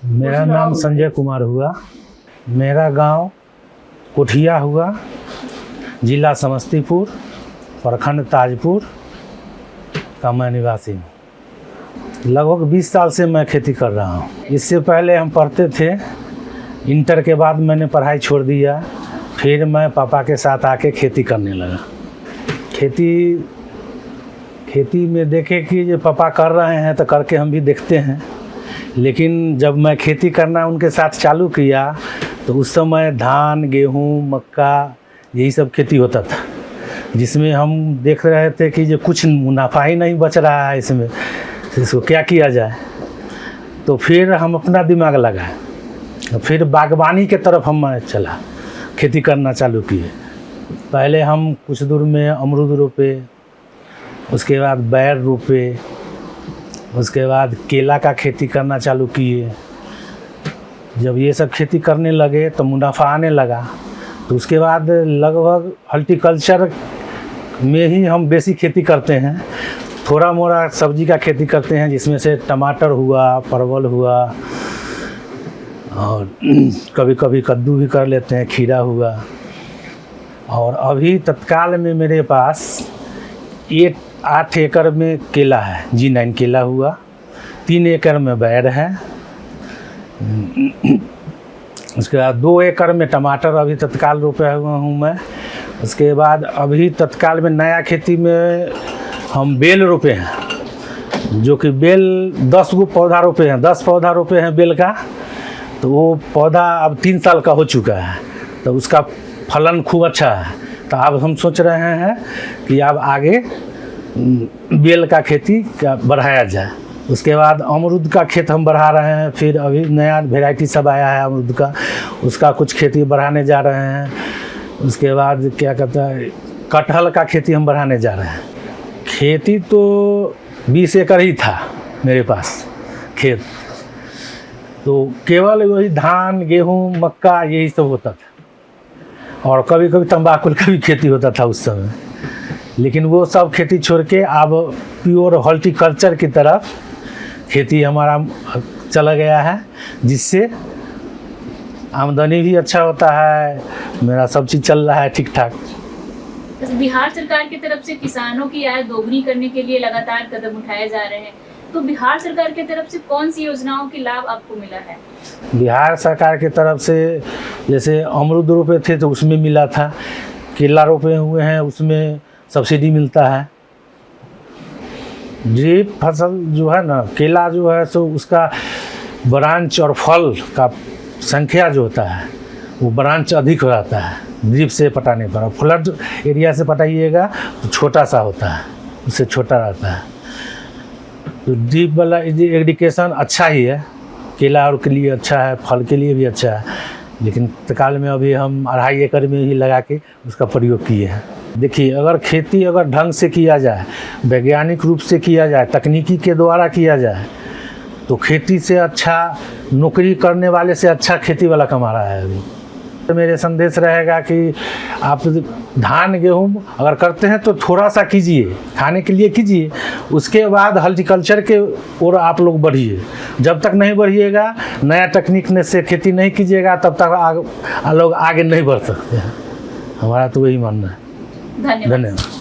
मेरा नाम संजय कुमार हुआ। मेरा गांव कोठिया हुआ, जिला समस्तीपुर, प्रखंड ताजपुर का मैं निवासी हूँ। लगभग 20 साल से मैं खेती कर रहा हूँ। इससे पहले हम पढ़ते थे, इंटर के बाद मैंने पढ़ाई छोड़ दिया, फिर मैं पापा के साथ आके खेती करने लगा। खेती में देखे कि जो पापा कर रहे हैं तो करके हम भी देखते हैं। लेकिन जब मैं खेती करना उनके साथ चालू किया तो उस समय धान, गेहूँ, मक्का यही सब खेती होता था, जिसमें हम देख रहे थे कि जो कुछ मुनाफा ही नहीं बच रहा है इसमें, इसको क्या किया जाए। तो फिर हम अपना दिमाग लगाए, फिर बागवानी के तरफ हम चला, खेती करना चालू किए। पहले हम कुछ दूर में अमरूद रोपे, उसके बाद बैर रोपे, उसके बाद केला का खेती करना चालू किए। जब ये सब खेती करने लगे तो मुनाफा आने लगा, तो उसके बाद लगभग हॉर्टिकल्चर में ही हम बेसी खेती करते हैं। थोड़ा मोड़ा सब्जी का खेती करते हैं, जिसमें से टमाटर हुआ, परवल हुआ, और कभी कभी कद्दू भी कर लेते हैं, खीरा हुआ। और अभी तत्काल में मेरे पास 8 एकड़ में केला है, G9 केला हुआ, 3 एकड़ में बैर है, उसके बाद 2 एकड़ में टमाटर अभी तत्काल रोपा हुआ हूँ मैं। उसके बाद अभी तत्काल में नया खेती में हम बेल रोपे हैं, जो कि बेल 10 गो पौधा रोपे हैं, 10 पौधा रोपे हैं बेल का। तो वो पौधा अब 3 साल का हो चुका है, तो उसका फलन खूब अच्छा है। तो अब हम सोच रहे हैं कि अब आगे बेल का खेती का बढ़ाया जाए। उसके बाद अमरूद का खेत हम बढ़ा रहे हैं, फिर अभी नया वेराइटी सब आया है अमरूद का, उसका कुछ खेती बढ़ाने जा रहे हैं। उसके बाद क्या कहता है, कटहल का खेती हम बढ़ाने जा रहे हैं। खेती तो 20 एकड़ ही था मेरे पास खेत, तो केवल वही धान, गेहूँ, मक्का यही सब होता था, और कभी कभी तंबाकू का भी खेती होता था उस समय। लेकिन वो सब खेती छोड़ के अब प्योर हॉर्टिकल्चर की तरफ खेती हमारा चला गया है, जिससे आमदनी भी अच्छा होता है, मेरा सब चीज़ चल रहा है ठीक ठाक। बिहार सरकार की तरफ से किसानों की आय दोगुनी करने के लिए लगातार कदम उठाए जा रहे हैं, तो बिहार सरकार की तरफ से कौन सी योजनाओं की लाभ आपको मिला है? बिहार सरकार की तरफ से जैसे अमरूद रोपे थे तो उसमें मिला था, केला रोपे हुए हैं उसमें सब्सिडी मिलता है। ड्रिप फसल जो है ना, केला जो है सो उसका ब्रांच और फल का संख्या जो होता है वो ब्रांच अधिक हो जाता है ड्रिप से पटाने पर। फ्लड एरिया से पटाइएगा तो छोटा सा होता है, उससे छोटा रहता है। तो ड्रिप वाला एग्रीकेशन अच्छा ही है, केला और के लिए अच्छा है, फल के लिए भी अच्छा है। लेकिन तत्काल में अभी हम 2.5 एकड़ में ही लगा के उसका प्रयोग किए हैं। देखिए, अगर खेती अगर ढंग से किया जाए, वैज्ञानिक रूप से किया जाए, तकनीकी के द्वारा किया जाए, तो खेती से अच्छा, नौकरी करने वाले से अच्छा खेती वाला कमा रहा है अभी। तो मेरे संदेश रहेगा कि आप धान, गेहूँ अगर करते हैं तो थोड़ा सा कीजिए, खाने के लिए कीजिए, उसके बाद हॉर्टिकल्चर के ओर आप लोग बढ़िए। जब तक नहीं बढ़िएगा, नया तकनीक से खेती नहीं कीजिएगा, तब तक लोग आगे नहीं बढ़ सकते हैं। हमारा तो वही मानना है। धन्यवाद।